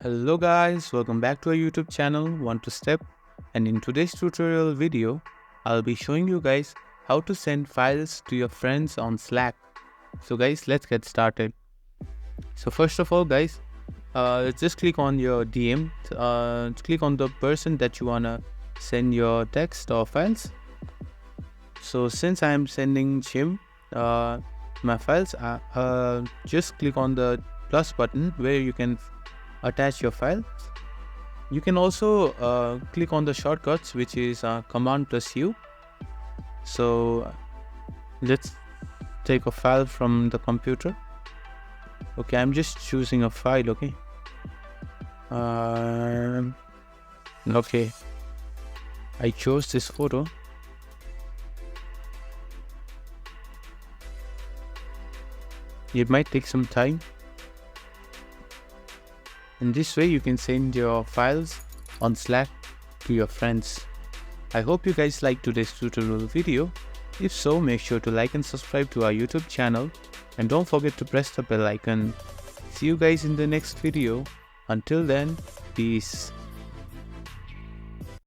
Hello guys, welcome back to our YouTube channel One to Step, and in today's tutorial video I'll be showing you guys how to send files to your friends on Slack. So guys, let's get started. So first of all guys, just click on your DM, click on the person that you wanna send your text or files. So since I am sending Jim my files, just click on the plus button where you can attach your file. You can also click on the shortcuts, which is command plus U. So let's take a file from the computer. Okay, I'm just choosing a file. Okay, I chose this photo. It might take some time. In this way, you can send your files on Slack to your friends. I hope you guys liked today's tutorial video. If so, make sure to like and subscribe to our YouTube channel, and don't forget to press the bell icon. See you guys in the next video. Until then, peace.